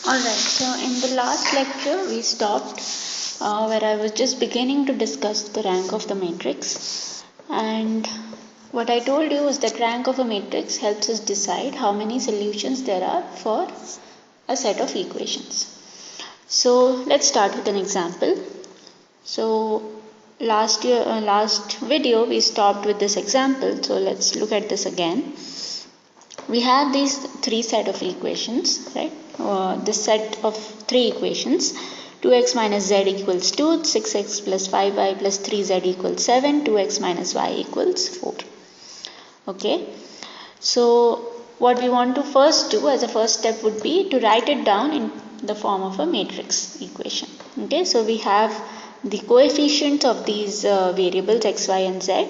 Alright, so in the last lecture we stopped where I was just beginning to discuss the rank of the matrix, and what I told you is that rank of a matrix helps us decide how many solutions there are for a set of equations. So let's start with an example. So last video we stopped with this example, so let's look at this again. We have these three set of equations, right? This set of three equations: 2x minus z equals 2, 6x plus 5y plus 3z equals 7, 2x minus y equals 4. Okay, so what we want to first do as a first step would be to write it down in the form of a matrix equation. Okay, so we have the coefficients of these variables x, y and z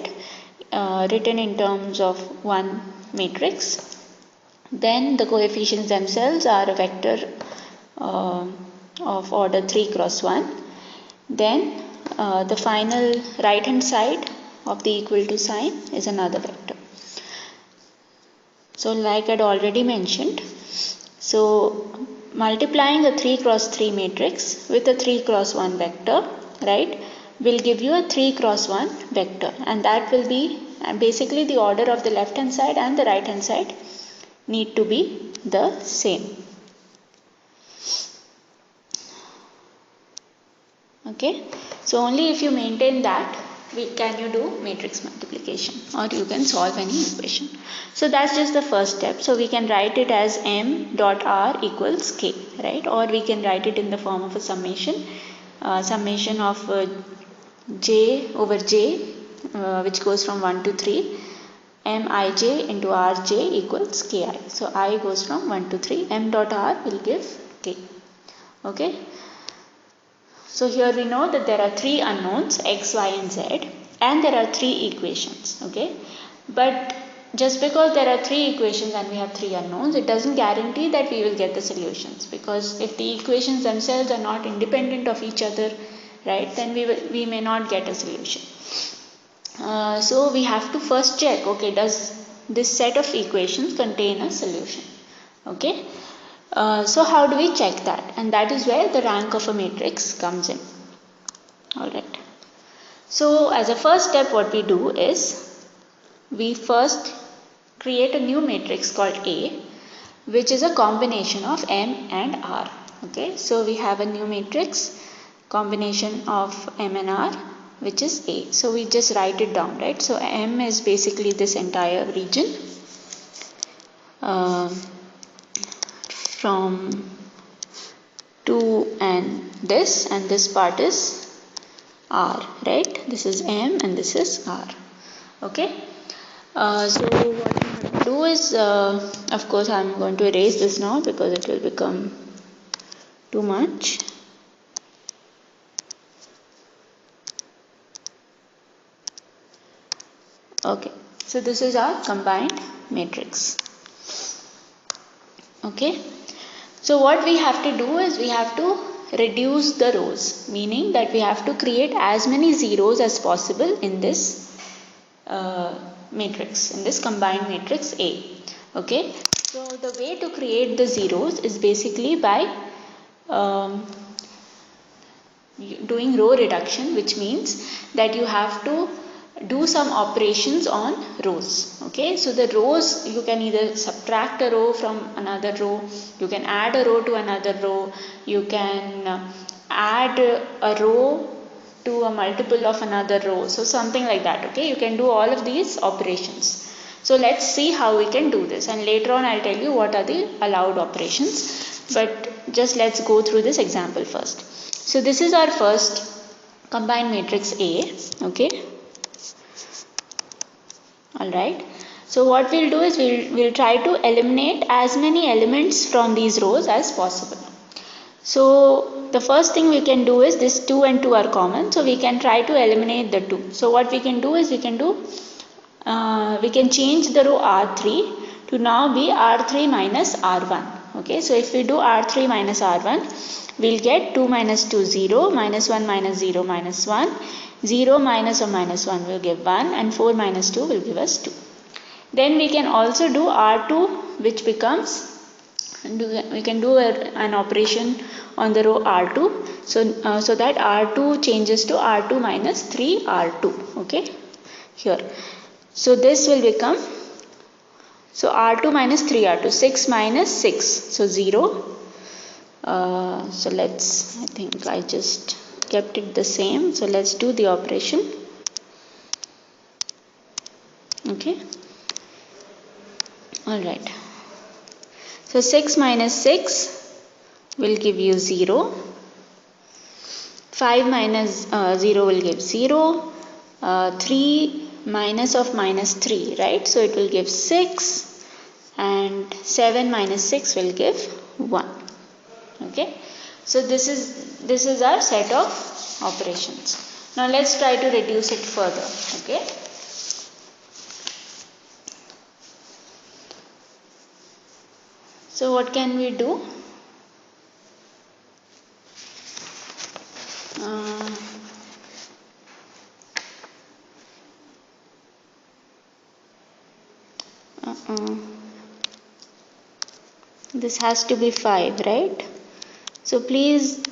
written in terms of one matrix. Then the coefficients themselves are a vector of order 3 cross 1. Then the final right hand side of the equal to sign is another vector. So like I had already mentioned, so multiplying a 3 cross 3 matrix with a 3 cross 1 vector, right, will give you a 3 cross 1 vector, and that will be basically the order of the left hand side and the right hand side need to be the same. Okay, so only if you maintain that can you do matrix multiplication, or you can solve any equation. So that's just the first step. So we can write it as m dot r equals k, right, or we can write it in the form of a summation of j over j which goes from 1 to 3, mij into rj equals ki. So I goes from 1 to 3, m dot r will give k. Okay, so here we know that there are three unknowns x, y and z, and there are three equations. Okay, but just because there are three equations and we have three unknowns, it doesn't guarantee that we will get the solutions, because if the equations themselves are not independent of each other, right, then we may not get a solution. So we have to first check, okay, does this set of equations contain a solution? Okay, so how do we check that? And that is where the rank of a matrix comes in. Alright, so as a first step what we do is we first create a new matrix called A, which is a combination of M and R. Okay, so we have a new matrix combination of M and R, which is A. So we just write it down, right? So M is basically this entire region from 2 and this part is R, right? This is M and this is R. Okay, so what we have to do is, of course I am going to erase this now because it will become too much. Okay, so this is our combined matrix. Okay, so what we have to do is we have to reduce the rows, meaning that we have to create as many zeros as possible in this matrix, in this combined matrix A. Okay, so the way to create the zeros is basically by doing row reduction, which means that you have to do some operations on rows. Okay, so the rows, you can either subtract a row from another row, you can add a row to another row, you can add a row to a multiple of another row, so something like that. Okay, you can do all of these operations. So let's see how we can do this, and later on I'll tell you what are the allowed operations, but just let's go through this example first. So this is our first combined matrix A. Okay, alright, so what we'll do is we'll try to eliminate as many elements from these rows as possible. So the first thing we can do is this 2 and 2 are common, so we can try to eliminate the 2. So what we can do is we can change the row R3 to now be R3 minus R1. Okay, so if we do R3 minus R1, we'll get 2 minus 2 0, minus 1 minus 0 minus 1, 0 minus or minus 1 will give 1, and 4 minus 2 will give us 2. Then we can also do R2, which becomes we can do an operation on the row R2. So that R2 changes to R2 minus 3R2. Okay, here. So this will become, so R2 minus 3R2, 6 minus 6, so 0. So let's, I think I just kept it the same. So let's do the operation. Okay. Alright. So 6 minus 6 will give you 0. 5 minus 0 will give 0. 3 minus of minus 3, right? So it will give 6. And 7 minus 6 will give 1. Okay. So this is our set of operations. Now let's try to reduce it further. Okay. So what can we do? This has to be 5, right? So please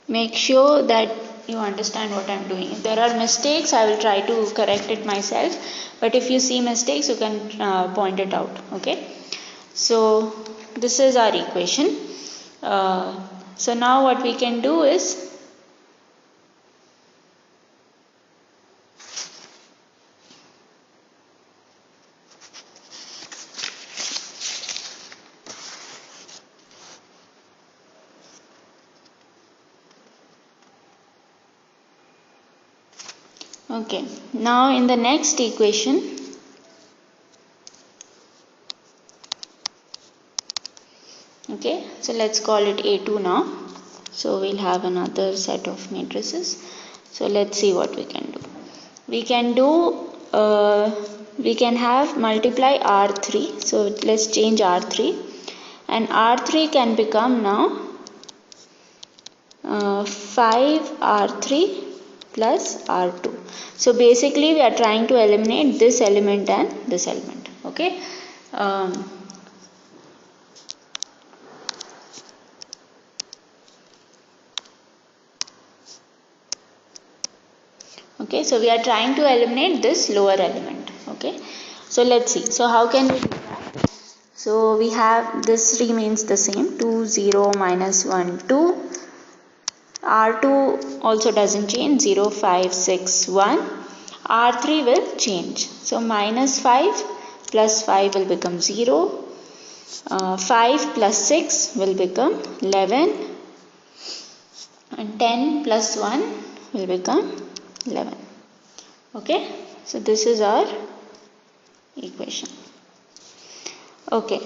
make sure that you understand what I am doing. If there are mistakes, I will try to correct it myself. But if you see mistakes, you can point it out. Okay. So this is our equation. So now what we can do is, okay, now in the next equation, okay, so let's call it A2 now. So we'll have another set of matrices. So let's see what we can do. We can do, we can have multiply R3. So let's change R3. And R3 can become now 5R3 plus R2. So basically we are trying to eliminate this element and this element. Okay. Okay, so we are trying to eliminate this lower element. Okay, so let's see. So how can we do that? So we have, this remains the same, 2 0 minus 1 2. R2 also doesn't change, 0 5 6 1. R3 will change. So minus 5 plus 5 will become 0. 5 plus 6 will become 11. And 10 plus 1 will become 11. Okay, so this is our equation. Okay,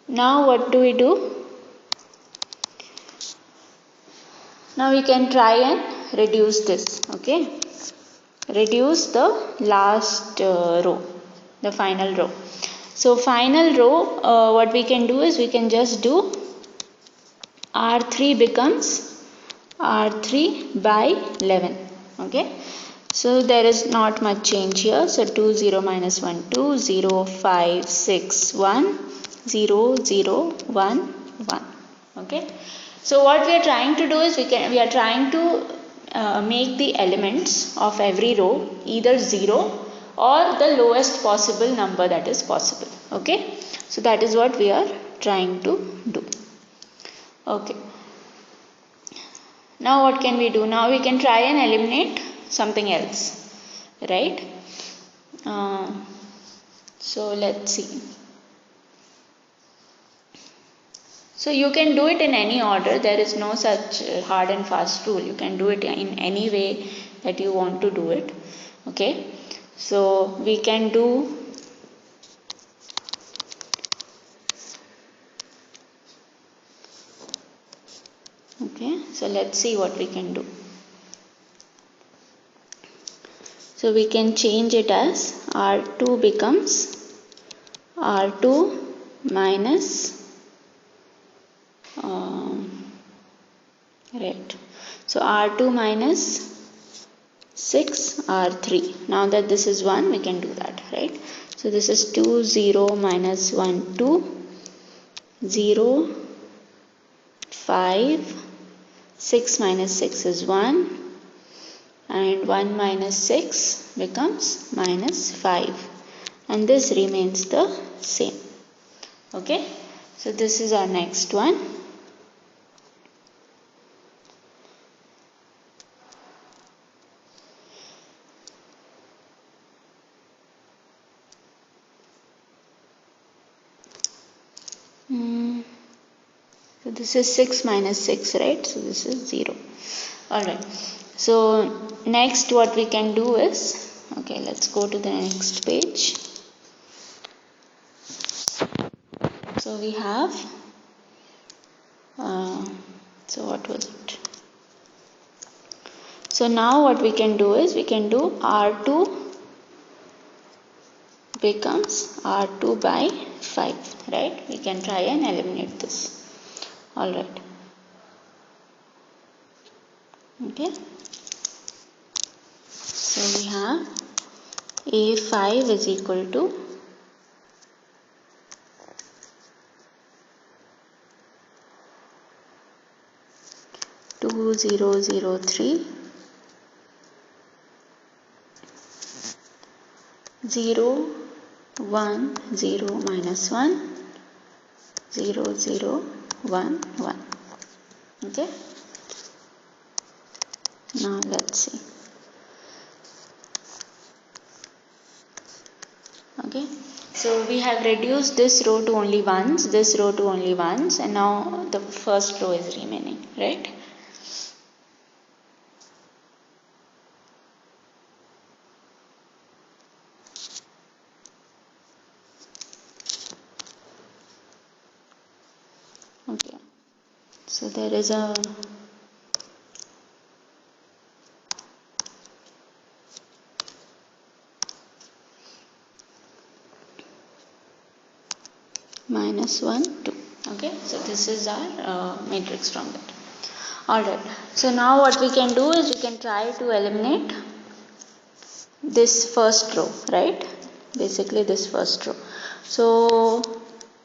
now what do we do? Now we can try and reduce this. Okay, reduce the last row, the final row. So final row, what we can do is we can just do R3 becomes R3 by 11. Okay, so there is not much change here. So 2 0 minus 1 2, 0 5 6 1, 0 0 1 1. Okay, so what we are trying to do is we are trying to make the elements of every row either 0 or the lowest possible number that is possible. Okay, so that is what we are trying to do. Okay, now what can we do? Now we can try and eliminate something else, right? So let's see. So you can do it in any order. There is no such hard and fast rule. You can do it in any way that you want to do it. Okay, so we can do okay, so let's see what we can do. So we can change it as R2 becomes R2 minus right. So R2 minus 6 R3. Now that this is 1, we can do that, right? So this is 2 0 minus 1 2. 0, 5, 6 minus 6 is 1, and 1 minus 6 becomes minus 5, and this remains the same. Okay, so this is our next one. So this is 6 minus 6, right? So this is 0. Alright. So next what we can do is, okay, let's go to the next page. So we have, so what was it? So now what we can do is, we can do R2 becomes R2 by 5, right? We can try and eliminate this. Alright. Okay. So we have A5 is equal to 2003 0 1 0 minus 1 0 0 1 1. Okay, now let's see. Okay, so we have reduced this row to only ones, this row to only ones, and now the first row is remaining, right? Okay, so there is a minus 1 2. Okay, so this is our matrix from that. Alright, so now what we can do is, we can try to eliminate this first row, right? Basically this first row. So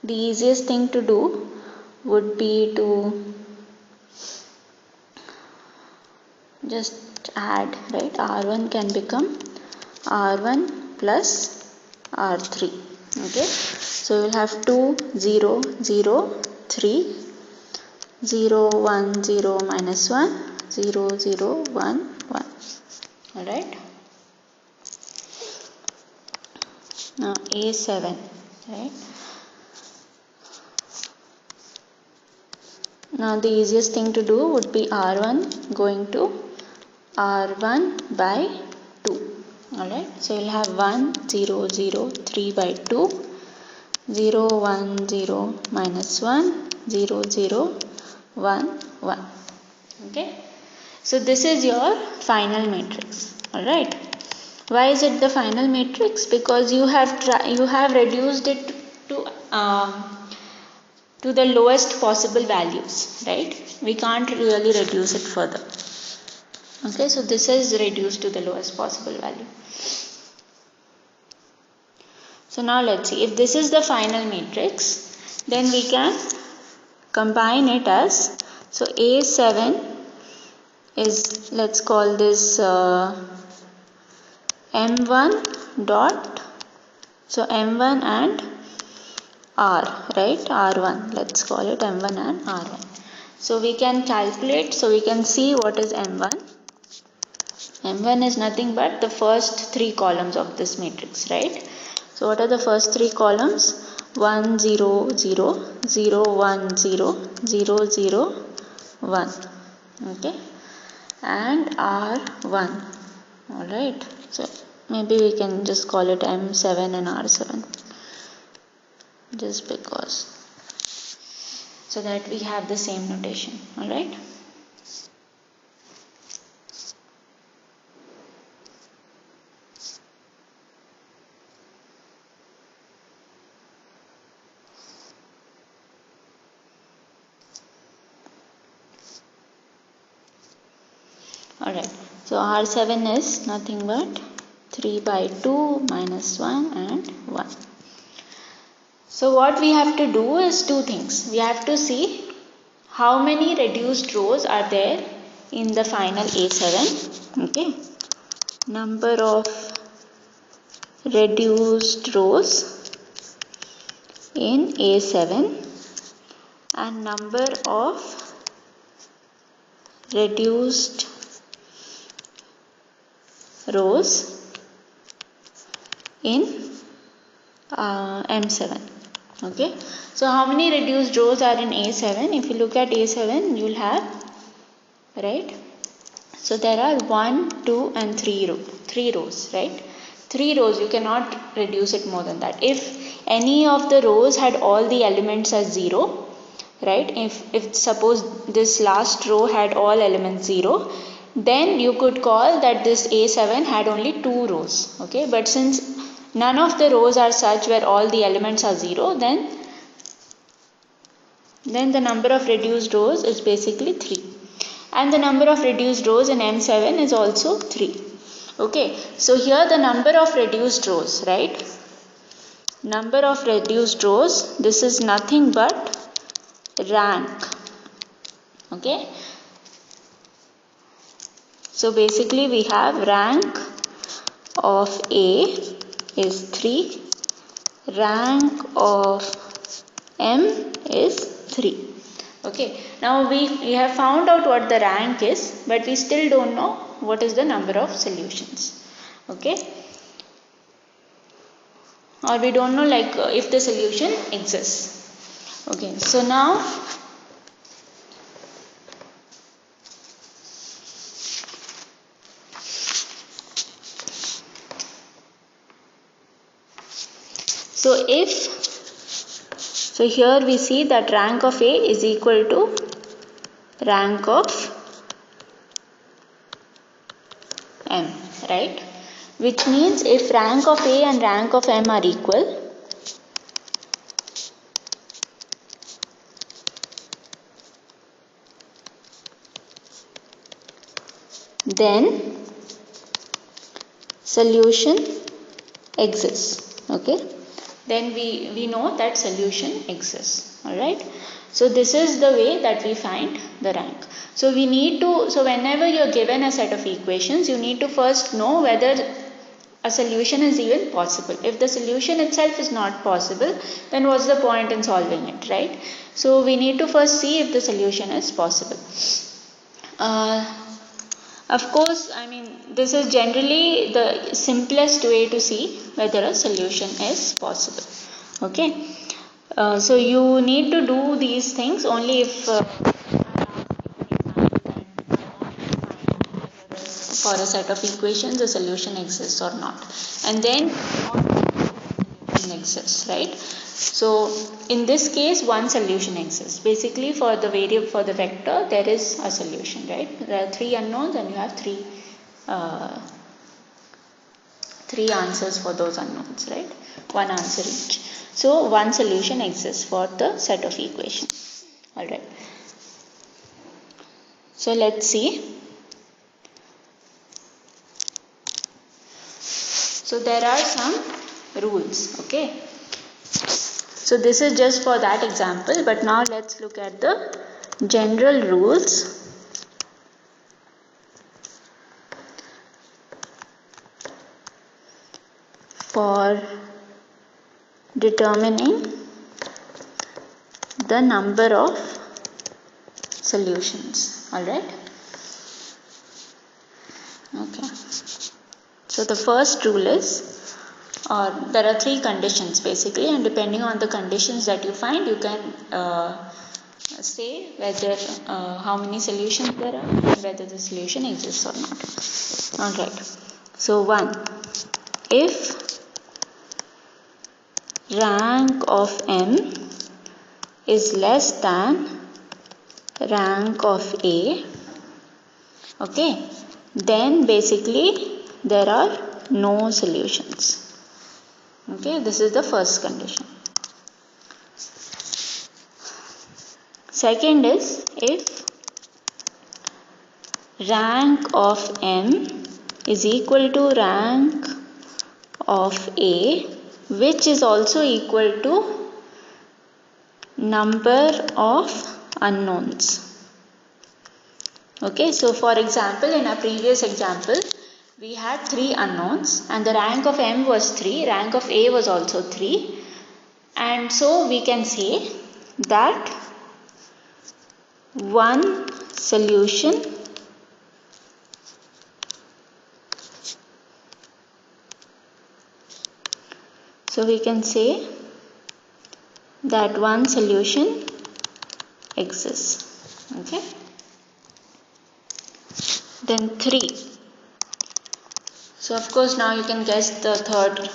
the easiest thing to do would be to just add, right? R1 can become R1 plus R3. Okay, so we'll have 2 0 0 3 0 1 0 minus 1 0 0 1 1. Alright, now A7, right? Now the easiest thing to do would be R1 going to R1 by 2. Alright, so you'll have 1 0 0 3 by 2 0 1 0 minus 1 0 0 1 1. Okay, so this is your final matrix. Alright, why is it the final matrix? Because you have reduced it to the lowest possible values, right? We can't really reduce it further. Okay, so this is reduced to the lowest possible value. So now let's see, if this is the final matrix, then we can combine it as, so A7 is, let's call this M1 dot, so M1 and R, right? R1, let's call it M1 and R1. So we can calculate, so we can see what is M1. M1 is nothing but the first 3 columns of this matrix, right? So what are the first 3 columns? 1 0 0 0 1 0 0 0 1. Okay, and R1. Alright, so maybe we can just call it M7 and R7, just because, so that we have the same notation. Alright, alright, so R7 is nothing but 3 by 2 minus 1 and 1. So what we have to do is two things. We have to see how many reduced rows are there in the final A7. Okay. Number of reduced rows in A7 and number of reduced rows in M7. Okay, so how many reduced rows are in A7? If you look at A7, you will have, right? So there are 1, 2 and 3 rows, right? 3 rows, you cannot reduce it more than that. If any of the rows had all the elements as 0, right? If suppose this last row had all elements 0, then you could call that this A7 had only 2 rows. Okay, but since none of the rows are such where all the elements are 0, then the number of reduced rows is basically 3. And the number of reduced rows in M7 is also 3. Okay, so here the number of reduced rows, right? Number of reduced rows, this is nothing but rank. Okay, so basically we have rank of A is 3, rank of M is 3. Okay, now we have found out what the rank is, but we still don't know what is the number of solutions. Okay, or we don't know like if the solution exists. Okay, so now so here we see that rank of A is equal to rank of M, right? Which means if rank of A and rank of M are equal, then solution exists. Okay, then we know that solution exists. Alright, so this is the way that we find the rank. So we need to, so whenever you are given a set of equations, you need to first know whether a solution is even possible. If the solution itself is not possible, then what's the point in solving it, right? So we need to first see if the solution is possible. Of course, I mean, this is generally the simplest way to see whether a solution is possible. Okay, so you need to do these things only if for a set of equations a solution exists or not, and then solution exists, right? So in this case one solution exists. Basically for the variable, for the vector, there is a solution, right? There are 3 unknowns and you have 3 answers for those unknowns, right? One answer each. So one solution exists for the set of equations. Alright, so let's see. So there are some rules. Okay, so this is just for that example, but now let's look at the general rules for determining the number of solutions. Alright, okay, so the first rule is, there are 3 conditions basically, and depending on the conditions that you find, you can say whether how many solutions there are and whether the solution exists or not. Alright, so 1, if rank of M is less than rank of A, okay, then basically there are no solutions. Okay, this is the first condition. Second is, if rank of M is equal to rank of A, which is also equal to number of unknowns. Okay, so for example, in our previous example, we had 3 unknowns and the rank of M was 3, rank of A was also 3, and so we can say that one solution exists. Okay. Then 3. So of course now you can guess the third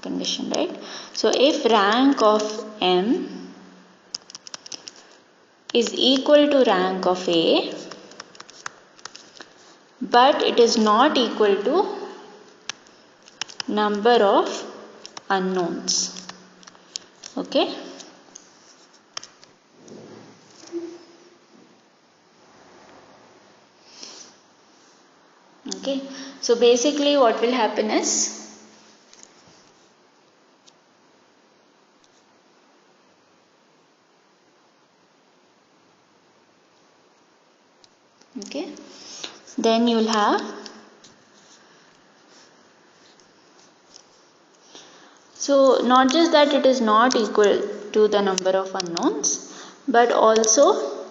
condition, right? So if rank of M is equal to rank of A, but it is not equal to number of unknowns. Okay. Okay, so basically what will happen is, okay, then you will have, so not just that it is not equal to the number of unknowns, but also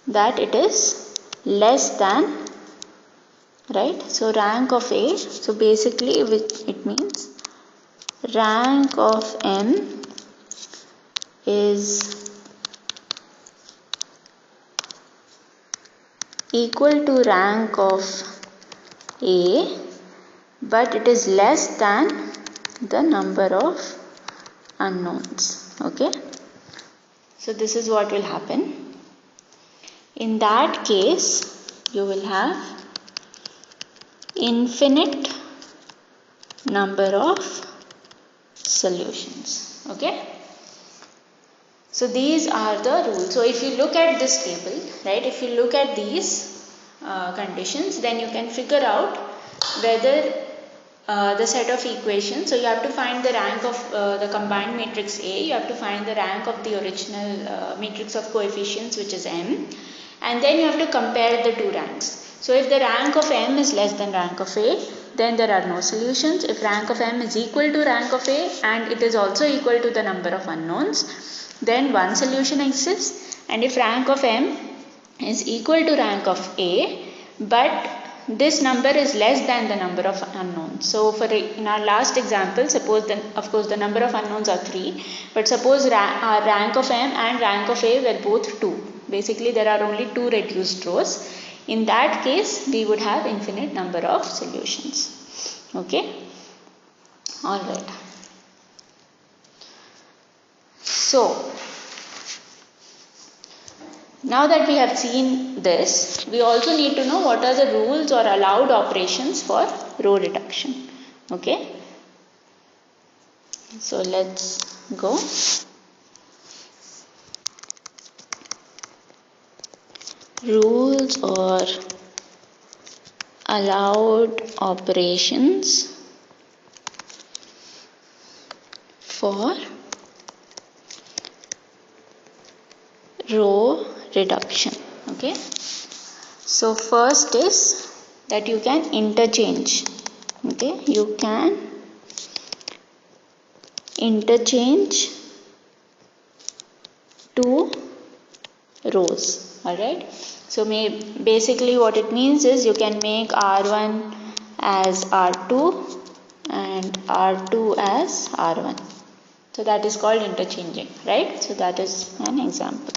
that it is less than, right? So rank of A, so basically it means rank of M is equal to rank of A, but it is less than the number of unknowns. Okay, so this is what will happen. In that case, you will have infinite number of solutions. Okay, so these are the rules. So if you look at this table, right, if you look at these conditions, then you can figure out whether the set of equations, so you have to find the rank of the combined matrix A, you have to find the rank of the original matrix of coefficients, which is M, and then you have to compare the two ranks. So if the rank of M is less than rank of A, then there are no solutions. If rank of M is equal to rank of A and it is also equal to the number of unknowns, then one solution exists. And if rank of M is equal to rank of A, but this number is less than the number of unknowns. So for in our last example, suppose of course the number of unknowns are 3, but suppose our rank of M and rank of A were both 2. Basically there are only 2 reduced rows. In that case, we would have infinite number of solutions. Okay, all right. So now that we have seen this, we also need to know what are the rules or allowed operations for row reduction. Okay, so let's go. Rules or allowed operations for row reduction. Okay, so first is that you can interchange. Okay, you can interchange two rows. All right, so basically what it means is you can make R1 as R2 and R2 as R1. So that is called interchanging, right? So that is an example.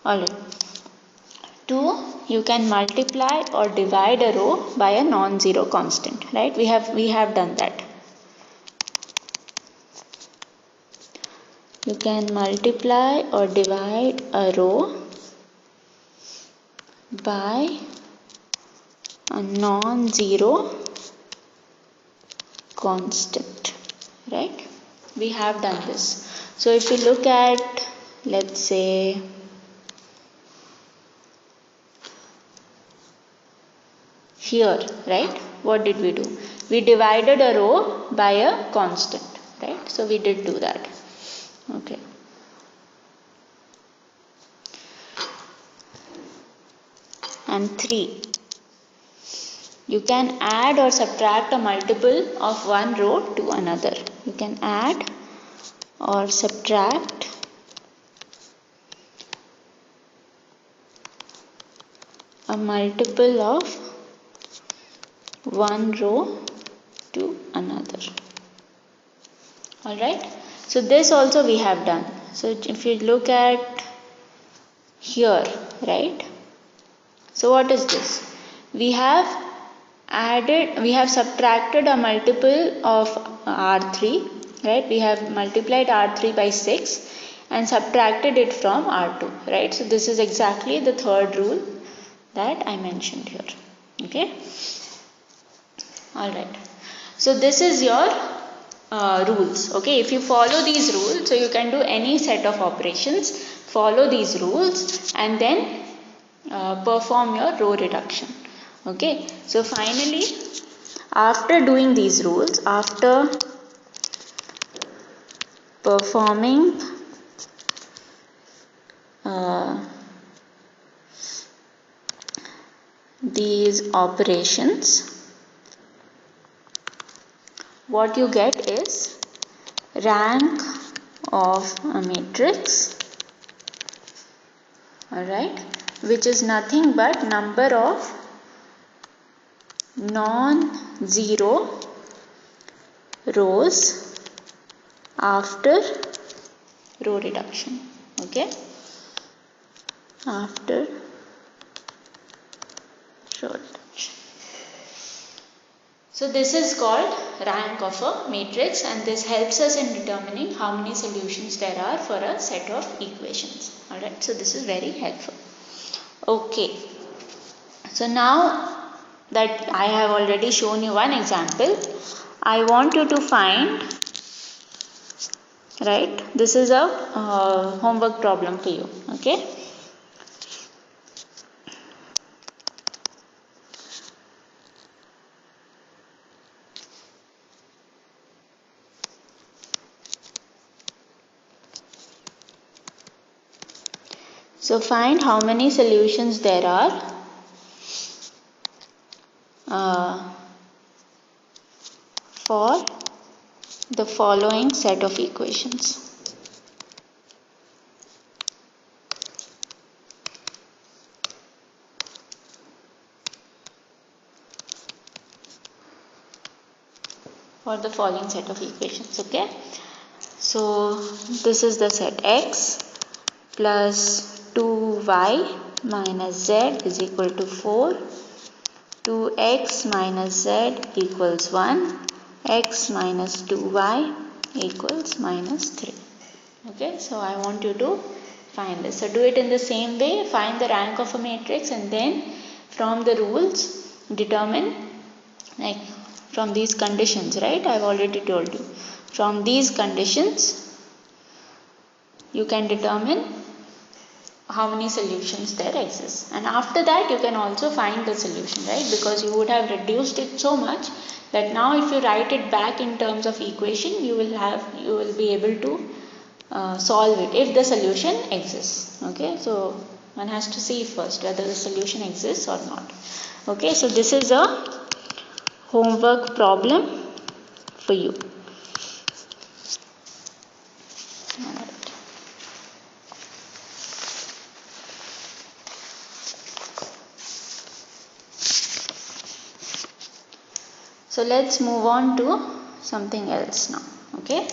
Alright. 2, you can multiply or divide a row by a non-zero constant, right? We have done that. You can multiply or divide a row by a non-zero constant, right? We have done this. So if you look at, let's say, here, right, what did we do? We divided a row by a constant, right? So we did do that. Okay. and 3. You can add or subtract a multiple of one row to another. You can add or subtract a multiple of one row to another. Alright, so this also we have done. So if you look at here, right, so what is this? We have subtracted a multiple of R3, right? We have multiplied R3 by 6 and subtracted it from R2, right? So this is exactly the third rule that I mentioned here. Okay. Alright. So this is your rules. Okay. If you follow these rules, so you can do any set of operations, follow these rules and then perform your row reduction. Okay. So finally, after doing these rules, after performing these operations, what you get is rank of a matrix, alright, which is nothing but number of non-zero rows after row reduction. Okay, after row reduction. So this is called rank of a matrix, and this helps us in determining how many solutions there are for a set of equations. Alright, so this is very helpful. Okay, so now that I have already shown you one example, I want you to find, right, this is a homework problem for you. Okay. So find how many solutions there are for the following set of equations. For the following set of equations. Okay. So this is the set x plus 2y minus z is equal to 4, 2x minus z equals 1, x minus 2y equals minus 3. Okay, so I want you to find this. So do it in the same way, find the rank of a matrix and then from the rules determine, like from these conditions, right? I've already told you. From these conditions you can determine how many solutions there exist, and after that you can also find the solution, right? Because you would have reduced it so much that now if you write it back in terms of equation, you will be able to solve it if the solution exists. Okay, so one has to see first whether the solution exists or not. Okay, so this is a homework problem for you. Alright. So let's move on to something else now. Okay.